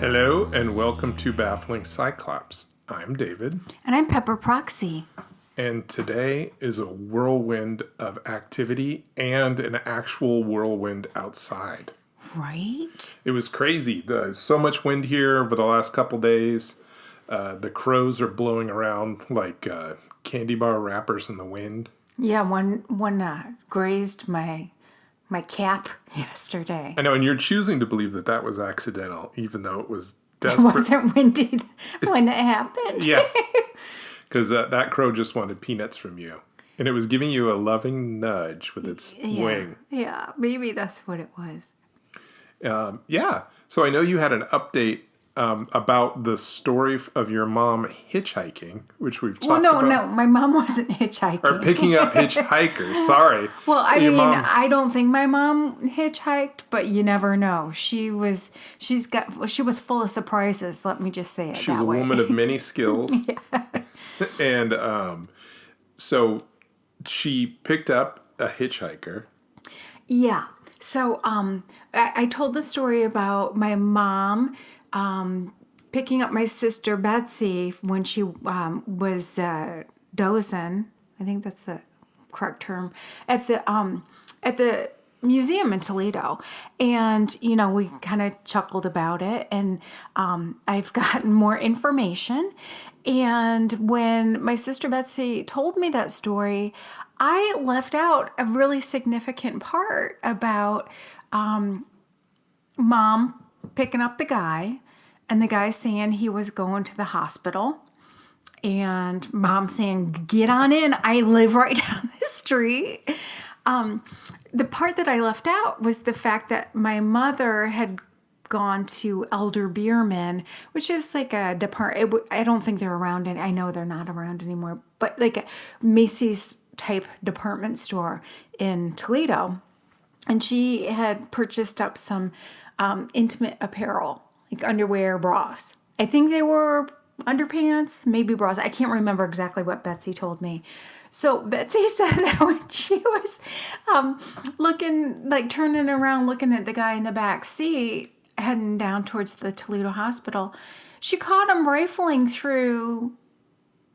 Hello and welcome to Baffling Cyclops. I'm David, And I'm Pepper Proxy. and today is a whirlwind of activity and an actual whirlwind outside. Right? It was crazy. There's so much wind here over the last couple days. The crows are blowing around like candy bar wrappers in the wind. Yeah, one grazed my cap yesterday. I know, and you're choosing to believe that that was accidental, even though it was It desperate. wasn't windy when it happened. Yeah, because that crow just wanted peanuts from you. And it was giving you a loving nudge with its wing. Yeah, maybe that's what it was. Yeah. So I know you had an update about the story of your mom hitchhiking, which we've talked about. No, my mom wasn't hitchhiking. Or picking up hitchhikers. Sorry. Well, I Your mean, mom- I don't think my mom hitchhiked, but you never know. She was full of surprises. Let me just say it. She was that a way. woman of many skills. And so she picked up a hitchhiker. Yeah. So I told the story about my mom picking up my sister Betsy when she was dozing. I think that's the correct term at the museum in Toledo, and we kind of chuckled about it, and I've gotten more information. And when my sister Betsy told me that story, I left out a really significant part about mom picking up the guy and the guy saying he was going to the hospital and mom saying, "Get on in. I live right down the street." The part that I left out was the fact that my mother had gone to Elder Bierman, which is like a department. I don't think they're around, and I know they're not around anymore, but like a Macy's type department store in Toledo. And she had purchased up some intimate apparel, like underwear, bras. I think they were underpants, maybe bras. I can't remember exactly what Betsy told me. So Betsy said that when she was turning around, looking at the guy in the back seat, heading down towards the Toledo hospital, she caught him rifling through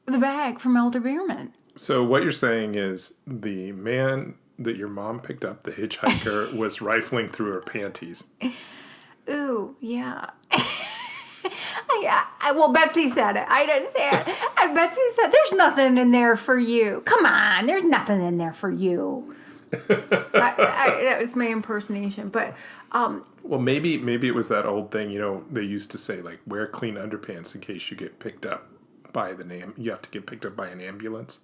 the bag from Elder Bierman. So what you're saying is the man that your mom picked up, the hitchhiker, was rifling through her panties. Ooh, yeah. Well, Betsy said it. I didn't say it. And Betsy said, "There's nothing in there for you. Come on, there's nothing in there for you." That was my impersonation. But Well, maybe it was that old thing, they used to say, like, wear clean underpants in case you get picked up by you have to get picked up by an ambulance.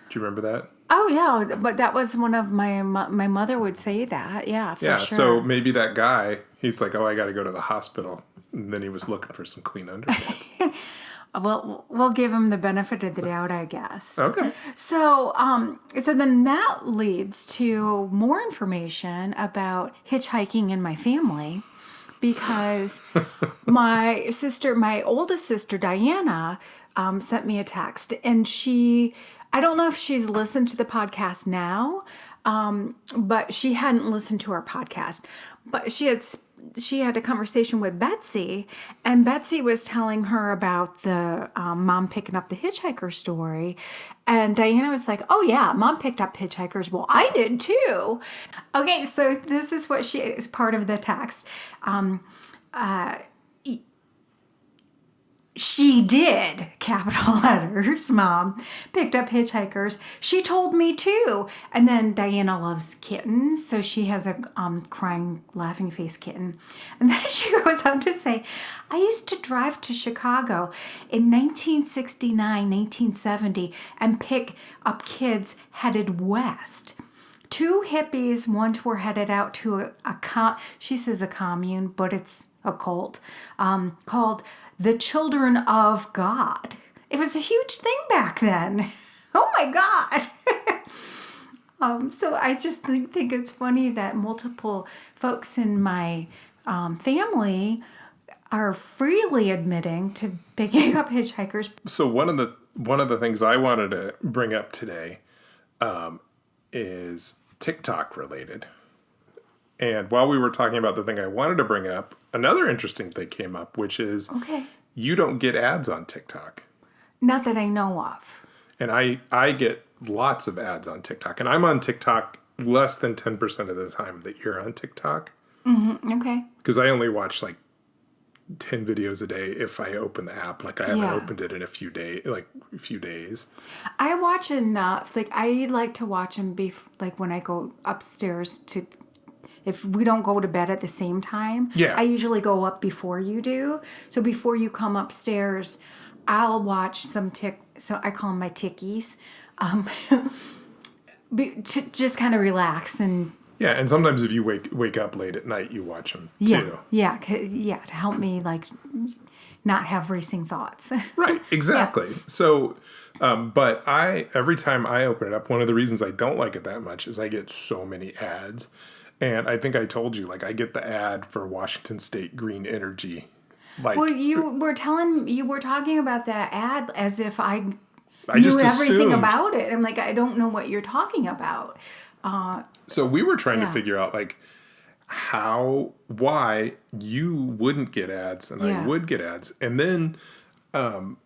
Do you remember that? oh yeah, but that was one of my mother would say that. Yeah, for Yeah, sure. so maybe that guy, he's like, oh, I got to go to the hospital. And then he was looking for some clean underpants. Well, we'll give him the benefit of the doubt, I guess. Okay. So, so then that leads to more information about hitchhiking in my family, because my oldest sister, Diana, sent me a text, and I don't know if she's listened to the podcast now, but she hadn't listened to our podcast, but she had a conversation with Betsy, and Betsy was telling her about the mom picking up the hitchhiker story. And Diana was like, "Oh yeah, mom picked up hitchhikers. Well, I did too." Okay, so this is what is part of the text. She did, capital letters, mom, picked up hitchhikers. She told me too. And then Diana loves kittens, so she has a crying, laughing face kitten. And then she goes on to say, "I used to drive to Chicago in 1969, 1970 and pick up kids headed west. Two hippies once were headed out to she says a commune, but it's a cult, called the Children of God. It was a huge thing back then. Oh my God." So I just think it's funny that multiple folks in my family are freely admitting to picking up hitchhikers. So one of the things I wanted to bring up today is TikTok related. And while we were talking about the thing I wanted to bring up, another interesting thing came up, which is Okay. you don't get ads on TikTok. Not that I know of. And I get lots of ads on TikTok. And I'm on TikTok less than 10% of the time that you're on TikTok. Okay. Because I only watch like 10 videos a day if I open the app. Like I haven't opened it in a few days. I watch enough. Like I like to watch them like when I go upstairs to. If we don't go to bed at the same time, Yeah. I usually go up before you do. So before you come upstairs, I'll watch some so I call them my tickies, to just kind of relax and Yeah, and sometimes if you wake up late at night, you watch them too. yeah, to help me like not have racing thoughts. Right, exactly. So, but every time I open it up, one of the reasons I don't like it that much is I get so many ads. And I think I told you, like, I get the ad for Washington State Green Energy. Like, Well, you were talking about that ad as if I I knew just everything assumed. about it. I'm like, I don't know what you're talking about. So we were trying to Yeah. figure out, like, why you wouldn't get ads and Yeah. I would get ads. And then,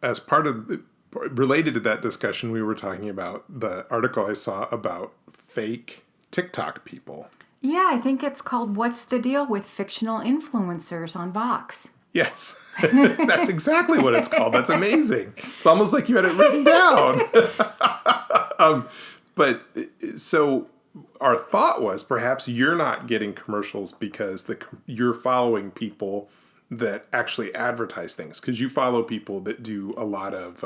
as part of related to that discussion, we were talking about the article I saw about fake TikTok people. Yeah, I think it's called What's the Deal with Fictional Influencers on Vox. Yes, that's exactly what it's called. That's amazing. It's almost like you had it written down. But so our thought was perhaps you're not getting commercials because you're following people that actually advertise things, because you follow people that do a lot of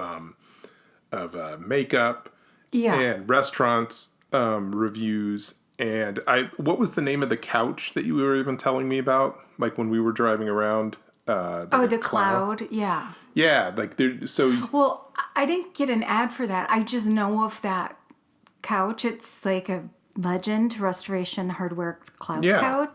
makeup Yeah. and restaurants reviews. And what was the name of the couch that you were even telling me about? Like when we were driving around. The Cloud. Yeah. Yeah, like so. Well, I didn't get an ad for that. I just know of that couch. It's like a Legend Restoration Hardware Cloud Yeah. couch,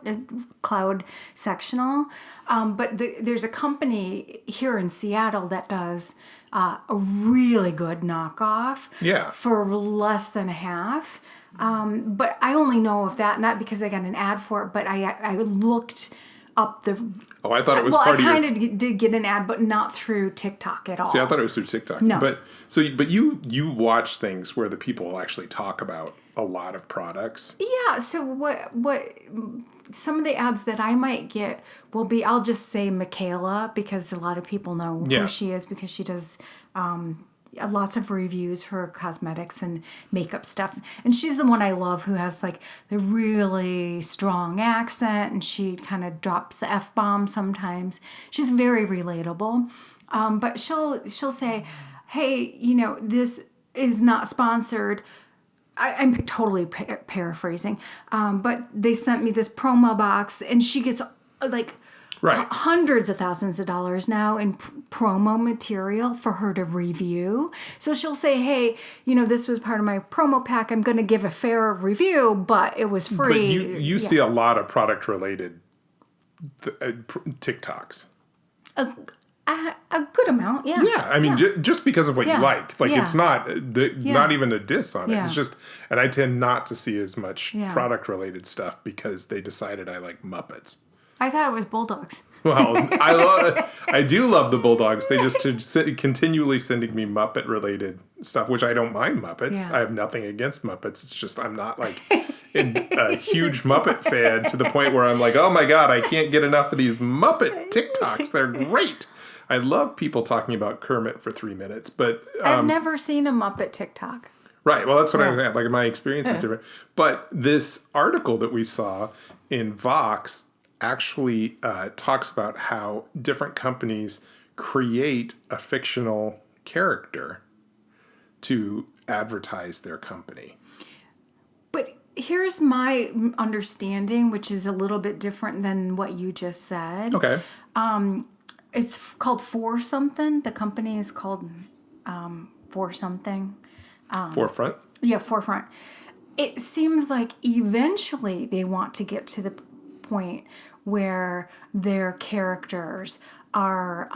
cloud sectional. But there's a company here in Seattle that does a really good knockoff. Yeah. For less than half. But I only know of that not because I got an ad for it, but I looked up the. Oh, I thought it was Well, part I of your. kind of did get an ad, but not through TikTok at all. See, I thought it was through TikTok. No. But you watch things where the people will actually talk about a lot of products. Yeah. So what some of the ads that I might get will be, I'll just say Michaela, because a lot of people know Yeah. who she is because she does lots of reviews for cosmetics and makeup stuff. And she's the one I love who has like the really strong accent, and she kind of drops the F-bomb sometimes. She's very relatable. But she'll say, hey, this is not sponsored. I'm totally paraphrasing, but they sent me this promo box, and she gets like Right. hundreds of thousands of dollars now in promo material for her to review. So she'll say, hey, this was part of my promo pack. I'm going to give a fair review, but it was But free. you see a lot of product related TikToks. A good amount, yeah. Yeah, I mean, just because of what Yeah. you like. Like, Yeah. it's not not even a diss on it. Yeah. It's just, and I tend not to see as much Yeah. product related stuff because they decided I like Muppets. I thought it was Bulldogs. Well, I do love the Bulldogs. They just continually sending me Muppet related stuff, which I don't mind Muppets. Yeah. I have nothing against Muppets. It's just I'm not like a huge Muppet fan to the point where I'm like, oh my God, I can't get enough of these Muppet TikToks. They're great. I love people talking about Kermit for 3 minutes, but I've never seen a Muppet TikTok. right. Well, that's what I was at. Like my experience is different. But this article that we saw in Vox actually talks about how different companies create a fictional character to advertise their company. But here's my understanding, which is a little bit different than what you just said. Okay. It's called For Something. The company is called For Something. Forefront. Yeah, Forefront. It seems like eventually they want to get to the point where their characters are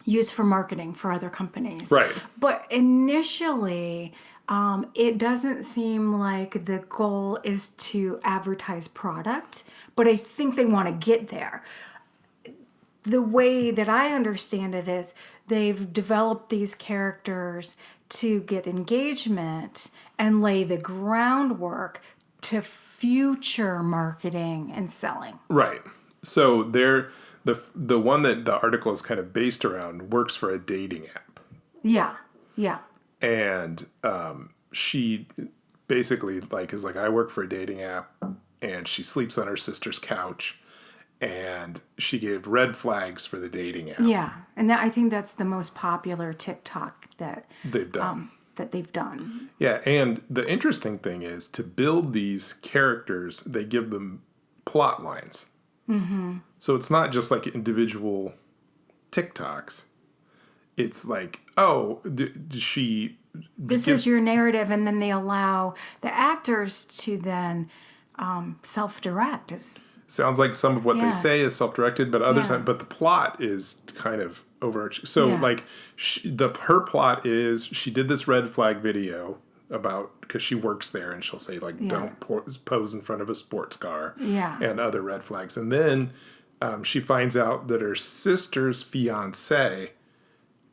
used for marketing for other companies. Right. But initially, It doesn't seem like the goal is to advertise product, but I think they want to get there. The way that I understand it is they've developed these characters to get engagement and lay the groundwork to future marketing and selling. Right. So the one that the article is kind of based around works for a dating app. Yeah. Yeah. And she basically is like, I work for a dating app, and she sleeps on her sister's couch, and she gave red flags for the dating app. Yeah. And I think that's the most popular TikTok that They've done. they've done. Yeah, and the interesting thing is to build these characters, they give them plot lines. Mm-hmm. So it's not just like individual TikToks. It's like, oh, This is your narrative, and then they allow the actors to then self-direct. Sounds like some of what Yeah. they say is self-directed, but other Yeah. times, but the plot is kind of overarching. So Yeah. like her plot is she did this red flag video about, because she works there, and she'll say like, don't pose in front of a sports car, Yeah. and other red flags. And then she finds out that her sister's fiance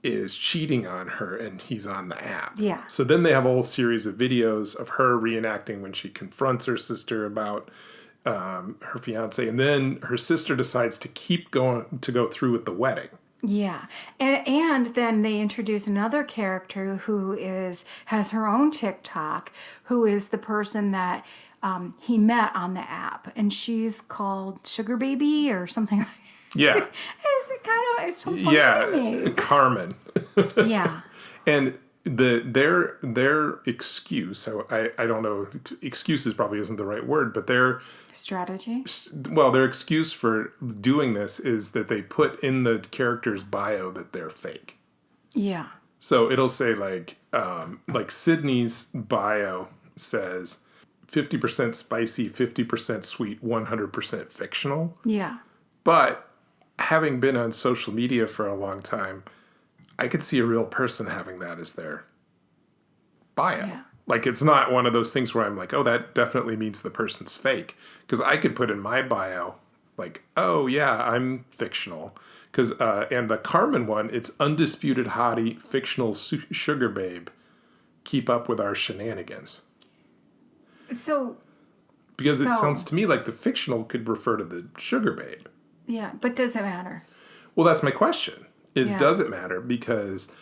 is cheating on her, and he's on the app. Yeah. So then they have a whole series of videos of her reenacting when she confronts her sister about her fiance, and then her sister decides to go through with the wedding. Yeah, and then they introduce another character who has her own TikTok, who is the person that he met on the app, and she's called Sugar Baby or something. Yeah. It's so funny to me. Carmen. Yeah, And their excuse, so I don't know, excuses probably isn't the right word, but their strategy. excuse for doing this is that they put in the character's bio that they're fake. Yeah, So it'll say like Sydney's bio says 50% spicy, 50% sweet, 100% fictional. yeah, But having been on social media for a long time, I could see a real person having that as their bio. Yeah. Like, it's not one of those things where I'm like, oh, that definitely means the person's fake. Because I could put in my bio, like, oh, yeah, I'm fictional. Because and the Carmen one, it's undisputed hottie, fictional sugar babe. Keep up with our shenanigans. So Because it So- sounds to me like the fictional could refer to the sugar babe. yeah, but does it matter? Well, that's my question. Yeah. Does it matter? Because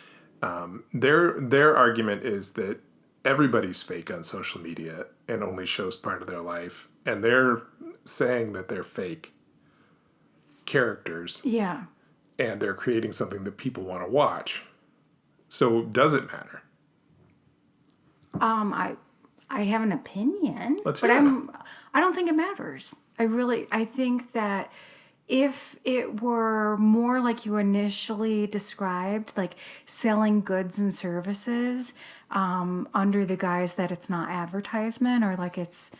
their argument is that everybody's fake on social media and only shows part of their life, and they're saying that they're fake characters Yeah. and they're creating something that people want to watch. So does it matter? I have an opinion, Let's but hear it. I don't think it matters. I think that if it were more like you initially described, like selling goods and services under the guise that it's not advertisement, or like it's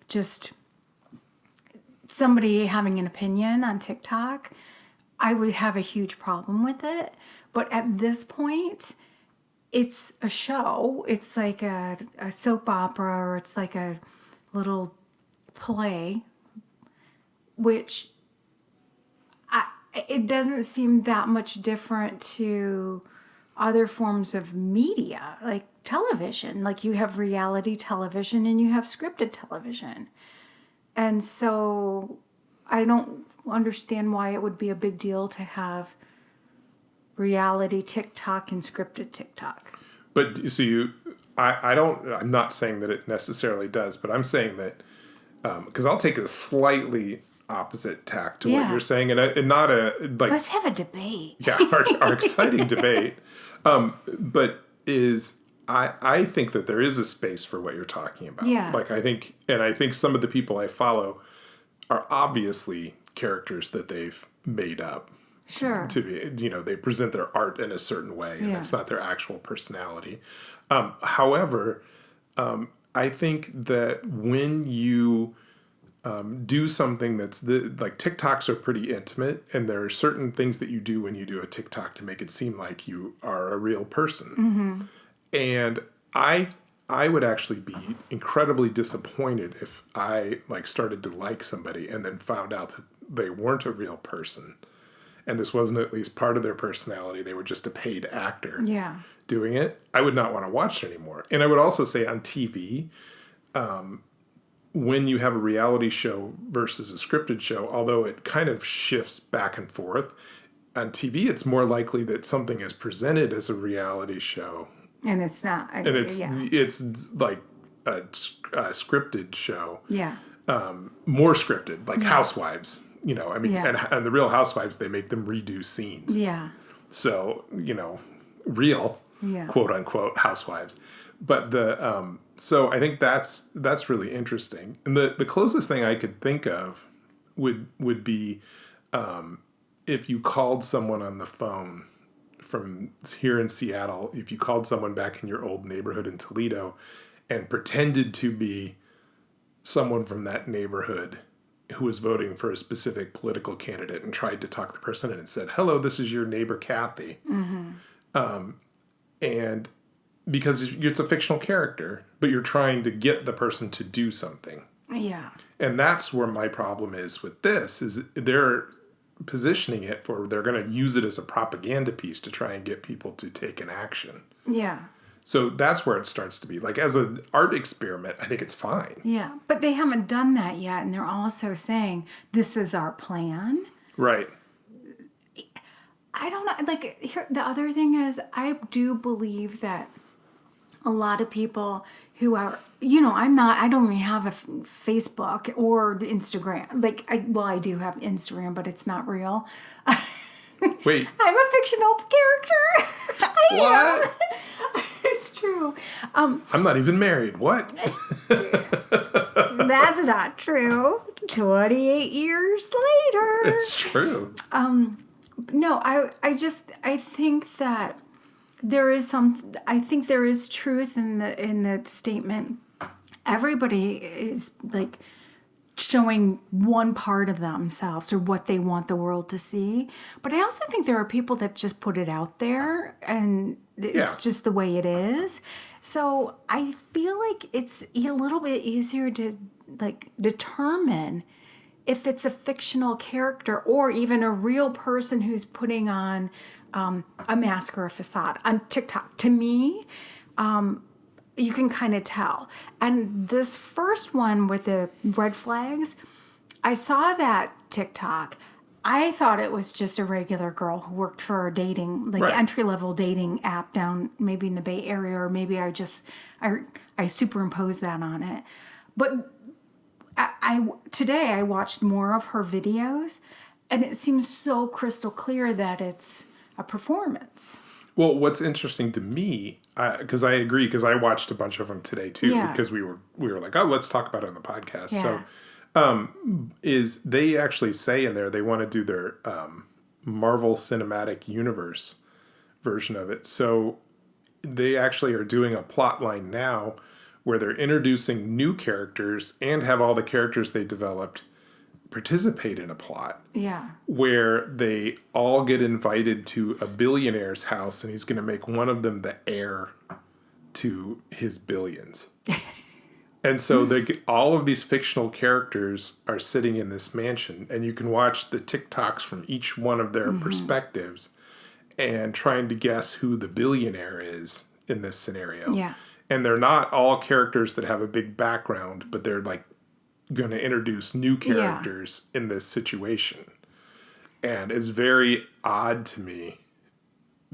just somebody having an opinion on TikTok, I would have a huge problem with it. But at this point, it's a show. It's like a soap opera, or it's like a little play, which it doesn't seem that much different to other forms of media, like television. Like you have reality television and you have scripted television. And so I don't understand why it would be a big deal to have reality TikTok and scripted TikTok. But so I'm not saying that it necessarily does, but I'm saying that because I'll take a slightly opposite tack to what Yeah. you're saying, and not a like Let's have a debate. yeah, our exciting debate. But I think that there is a space for what you're talking about. Yeah. Like I think some of the people I follow are obviously characters that they've made up Sure. to be, they present their art in a certain way, and Yeah. it's not their actual personality. However, I think that when you do something that's like TikToks are pretty intimate, and there are certain things that you do when you do a TikTok to make it seem like you are a real person. Mm-hmm. And I I would actually be incredibly disappointed if I like started to like somebody and then found out that they weren't a real person and this wasn't at least part of their personality. They were just a paid actor Yeah. doing it. I would not want to watch it anymore. And I would also say on TV, when you have a reality show versus a scripted show, although it kind of shifts back and forth, on TV, it's more likely that something is presented as a reality show, And it's not. and it's like a scripted show, Yeah. more scripted, like Housewives. You know, I mean, Yeah. and the Real Housewives, they make them redo scenes. Yeah. So, you know, real, Yeah. quote unquote, housewives. But so I think that's really interesting. And the closest thing I could think of would be if you called someone on the phone from here in Seattle, if you called someone back in your old neighborhood in Toledo and pretended to be someone from that neighborhood who was voting for a specific political candidate and tried to talk the person in and said, "Hello, this is your neighbor Kathy." And because it's a fictional character, but you're trying to get the person to do something. Yeah. And that's where my problem is with this, is they're positioning it for, they're going to use it as a propaganda piece to try and get people to take an action. Yeah. So that's where it starts to be. Like, as an art experiment, I think it's fine. Yeah. But they haven't done that yet. And they're also saying, this is our plan. Right. I don't know. Like, here, the other thing is, I do believe that a lot of people who are, you know, I don't even have a Facebook or Instagram. Like, I do have Instagram, but it's not real. Wait. I'm a fictional character. I am. What? It's true. I'm not even married. What? That's not true. 28 years later. It's true. No, I think that I think there is truth in the statement. Everybody is like showing one part of themselves or what they want the world to see. But I also think there are people that just put it out there and it's just the way it is. So I feel like it's a little bit easier to like determine if it's a fictional character or even a real person who's putting on a mask or a facade on TikTok. To me, you can kind of tell. And this first one with the red flags, I saw that TikTok. I thought it was just a regular girl who worked for a dating, like entry-level dating app down maybe in the Bay Area, or maybe I superimposed that on it. But today I watched more of her videos, and it seems so crystal clear that it's a performance. Well, what's interesting to me, because I agree, because I watched a bunch of them today too, because we were like, oh, let's talk about it on the podcast. Yeah. So, is they actually say in there they want to do their Marvel Cinematic Universe version of it. So they actually are doing a plot line now where they're introducing new characters and have all the characters they developed participate in a plot. Yeah. Where they all get invited to a billionaire's house and he's going to make one of them the heir to his billions. And so all of these fictional characters are sitting in this mansion, and you can watch the TikToks from each one of their perspectives and trying to guess who the billionaire is in this scenario. Yeah. And they're not all characters that have a big background, but they're like going to introduce new characters in this situation. And it's very odd to me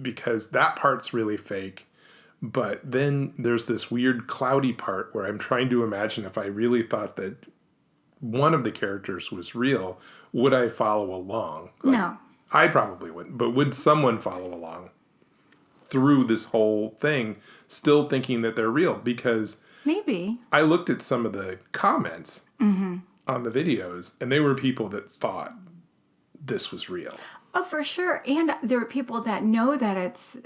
because that part's really fake. But then there's this weird cloudy part where I'm trying to imagine if I really thought that one of the characters was real, would I follow along? Like, No. I probably wouldn't, but would someone follow along through this whole thing still thinking that they're real? Because Maybe. I looked at some of the comments on the videos, and they were people that thought this was real. Oh, for sure. And there are people that know that it's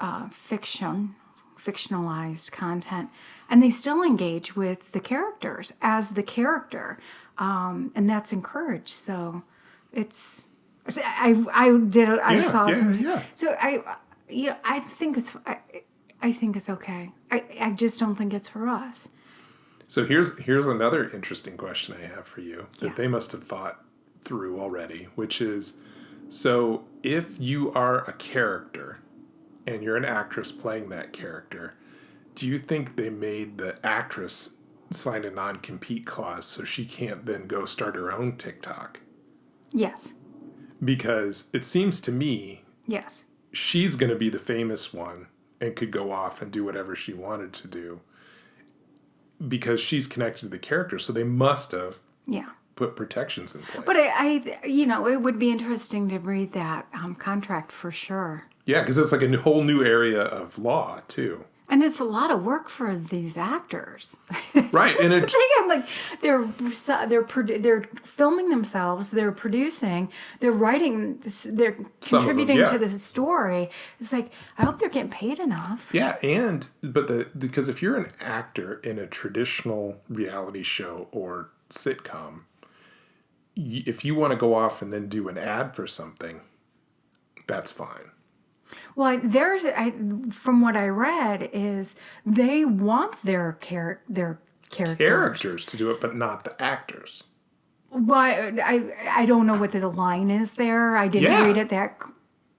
fictionalized content, and they still engage with the characters as the character, and that's encouraged. So it's. I saw some. Yeah. So I think I think it's okay. I just don't think it's for us. So here's another interesting question I have for you that Yeah. they must have thought through already, which is, so if you are a character and you're an actress playing that character, do you think they made the actress sign a non-compete clause so she can't then go start her own TikTok? Yes. Because it seems to me Yes. she's going to be the famous one and could go off and do whatever she wanted to do because she's connected to the character. So they must have Yeah. put protections in place. But it would be interesting to read that contract for sure. Yeah, because it's like a whole new area of law too. And it's a lot of work for these actors. Right, and it, I'm like, they're filming themselves, they're producing, they're writing, they're Some of them, contributing yeah. to the story. It's like, I hope they're getting paid enough. yeah, because if you're an actor in a traditional reality show or sitcom, if you want to go off and then do an ad for something, that's fine. Well, from what I read, is they want their characters. Characters to do it, but not the actors. Well, I don't know what the line is there. I didn't Yeah. read it that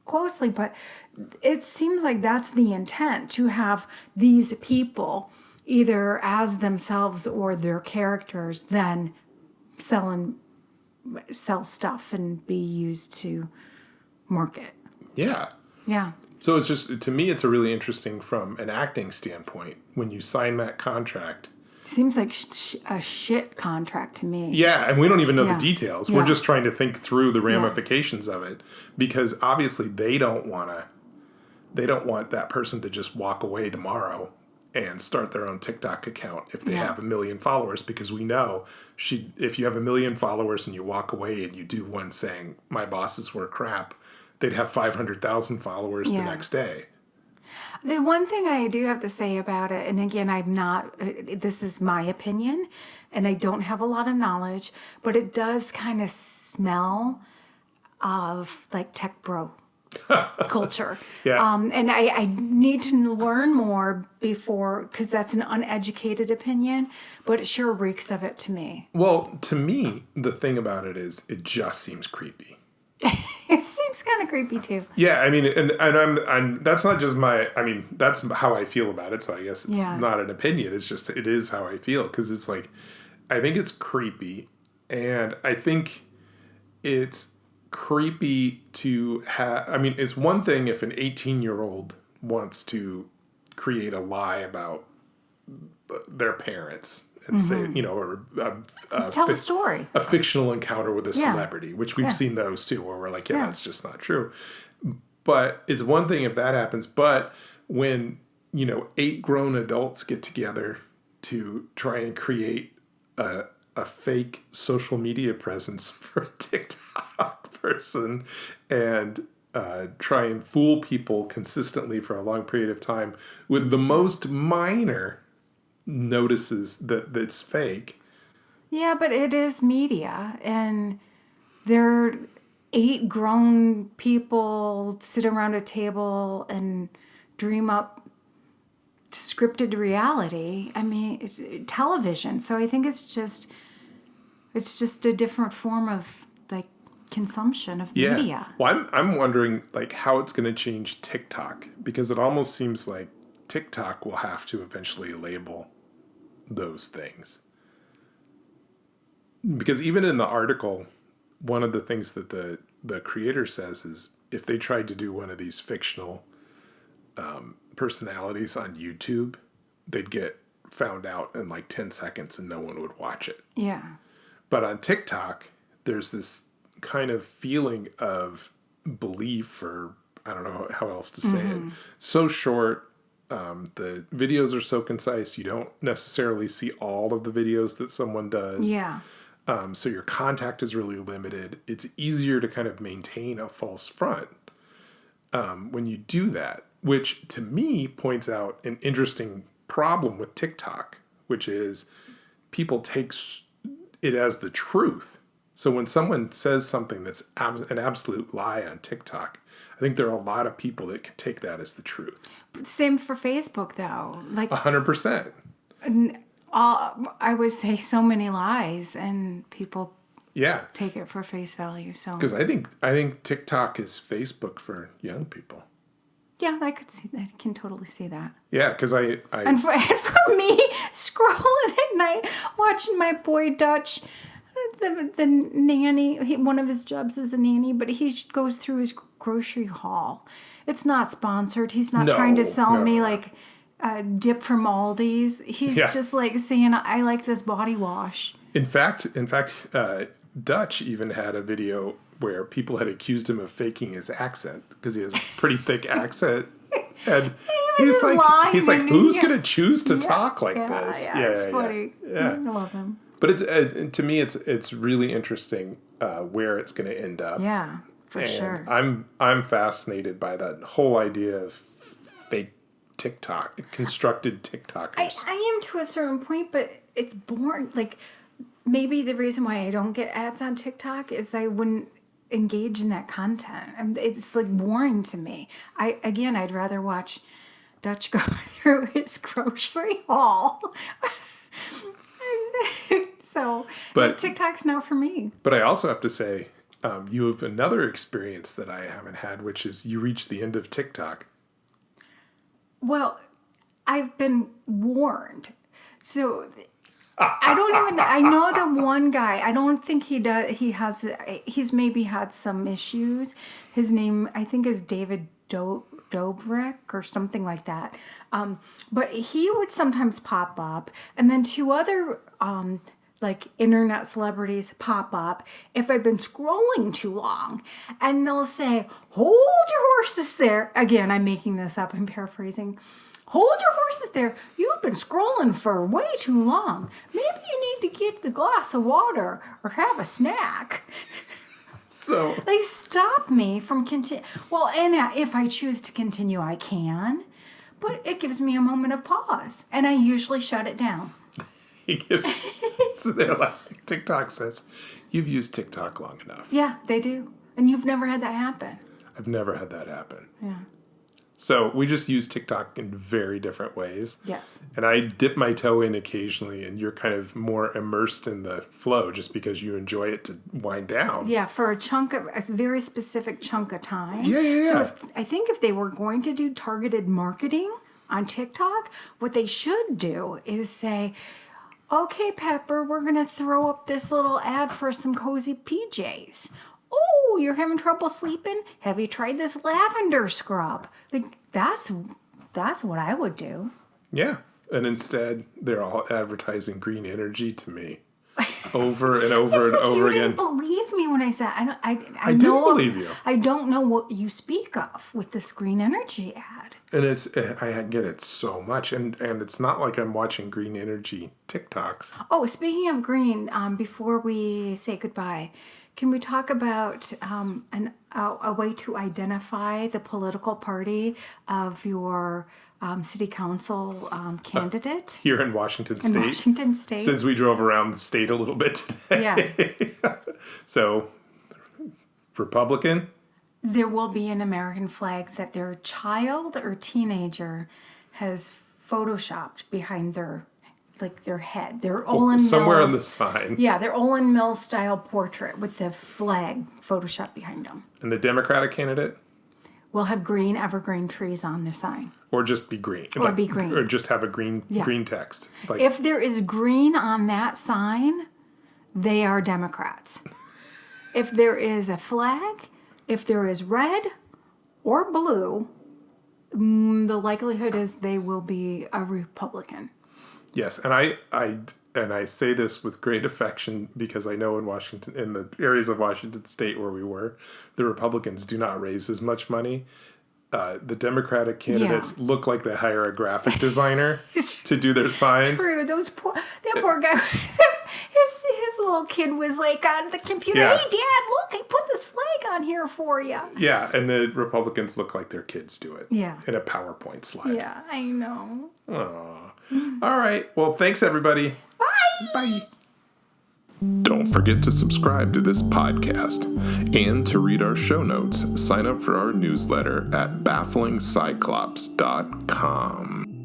closely, but it seems like that's the intent, to have these people either as themselves or their characters then sell stuff and be used to market. Yeah. Yeah. So it's just, to me, it's a really interesting from an acting standpoint when you sign that contract. Seems like a shit contract to me. Yeah, and we don't even know Yeah. the details. Yeah. We're just trying to think through the ramifications of it because obviously they don't want that person to just walk away tomorrow and start their own TikTok account if they Yeah. have 1 million followers, because we know if you have 1 million followers and you walk away and you do one saying my bosses were crap, they'd have 500,000 followers the Yeah. next day. The one thing I do have to say about it, and again, this is my opinion, and I don't have a lot of knowledge, but it does kind of smell of like tech bro culture. Yeah. And I need to learn more because that's an uneducated opinion, but it sure reeks of it to me. Well, to me, the thing about it is it just seems creepy. It seems kind of creepy too. Yeah, I mean, and I'm that's not just that's how I feel about it. So I guess it's Yeah. not an opinion. It is how I feel, because it's like, I think it's creepy, and I think it's creepy to have. I mean, it's one thing if an 18-year-old wants to create a lie about their parents and say, or Tell a story. a fictional encounter with a Yeah. celebrity, which we've Yeah. seen those too, where we're like, Yeah. that's just not true. But it's one thing if that happens, but when, 8 grown adults get together to try and create a fake social media presence for a TikTok person and try and fool people consistently for a long period of time with the most minor notices that it's fake. Yeah, but it is media, and there are 8 grown people sit around a table and dream up scripted reality. I mean, it's television. So I think it's just a different form of like consumption of Yeah. media. Well, I'm wondering like how it's going to change TikTok, because it almost seems like TikTok will have to eventually label those things. Because even in the article, one of the things that the creator says is if they tried to do one of these fictional personalities on YouTube, they'd get found out in like 10 seconds and no one would watch it. Yeah. But on TikTok, there's this kind of feeling of belief, or I don't know how else to say it. So short. The videos are so concise. You don't necessarily see all of the videos that someone does. Yeah. So your contact is really limited. It's easier to kind of maintain a false front when you do that, which to me points out an interesting problem with TikTok, which is people take it as the truth. So when someone says something that's an absolute lie on TikTok, I think there are a lot of people that can take that as the truth. Same for Facebook, though. Like 100%. I would say so many lies, and people Yeah. take it for face value. So Because I think TikTok is Facebook for young people. yeah, I can totally see that. Yeah, because And for me, scrolling at night, watching my boy Dutch, the nanny, one of his jobs is a nanny, but he goes through his grocery haul. It's not sponsored. He's not trying to sell me like dip from Aldi's. He's just like saying, I like this body wash. In fact, Dutch even had a video where people had accused him of faking his accent because he has a pretty thick accent. And he's like, who's going to choose to talk like this? Yeah, it's funny. Yeah. I love him. But it's to me, it's really interesting where it's going to end up. Yeah, for sure. I'm fascinated by that whole idea of fake TikTok, constructed TikTokers. I am to a certain point, but it's boring. Like, maybe the reason why I don't get ads on TikTok is I wouldn't engage in that content. It's like boring to me. I'd rather watch Dutch go through his grocery haul. So, but TikTok's not for me. But I also have to say, you have another experience that I haven't had, which is you reach the end of TikTok. I've been warned. So I know the one guy, I don't think he's maybe had some issues. His name, I think, is David Dobrik or something like that. But he would sometimes pop up, and then two other like internet celebrities pop up if I've been scrolling too long, and they'll say, "Hold your horses there." Again, I'm making this up. I'm paraphrasing. Hold your horses there. You've been scrolling for way too long. Maybe you need to get a glass of water or have a snack. So They stop me from continue. Well, and if I choose to continue, I can. But it gives me a moment of pause. And I usually shut it down. so they're like, TikTok says, you've used TikTok long enough. Yeah, they do. And you've never had that happen. I've never had that happen. Yeah. So we just use TikTok in very different ways. Yes. And I dip my toe in occasionally, and you're kind of more immersed in the flow just because you enjoy it to wind down. Yeah, for a very specific chunk of time. Yeah. So I think if they were going to do targeted marketing on TikTok, what they should do is say, okay, Pepper, we're going to throw up this little ad for some cozy PJs. Oh, you're having trouble sleeping? Have you tried this lavender scrub? Like, that's what I would do. Yeah. And instead, they're all advertising green energy to me over and over and over you again. Didn't believe me when I said I didn't know believe you. I don't know what you speak of with this green energy ad. And I get it so much, and it's not like I'm watching green energy TikToks. Oh, speaking of green, before we say goodbye, can we talk about a way to identify the political party of your city council candidate? Here in Washington State. In Washington State. Since we drove around the state a little bit today. Yeah. So, Republican. There will be an American flag that their child or teenager has photoshopped behind their head. Their Olin somewhere Mills, on the sign. Yeah, their Olin Mills style portrait with the flag photoshopped behind them. And the Democratic candidate? Will have green evergreen trees on their sign. Or just be green. Or be green. Or just have a green text. Like, If there is green on that sign, they are Democrats. If there is a flag, if there is red or blue, the likelihood is they will be a Republican. yes, and I say this with great affection because I know in Washington, in the areas of Washington State where we were, the Republicans do not raise as much money. The Democratic candidates look like they hire a graphic designer to do their signs. True, that poor guy. His little kid was like on the computer. Yeah. Hey, Dad, look! I put this flag on here for you. Yeah, and the Republicans look like their kids do it. Yeah. In a PowerPoint slide. Yeah, I know. Aww. All right. Well, thanks everybody. Bye. Bye. Don't forget to subscribe to this podcast. And to read our show notes, sign up for our newsletter at bafflingcyclops.com.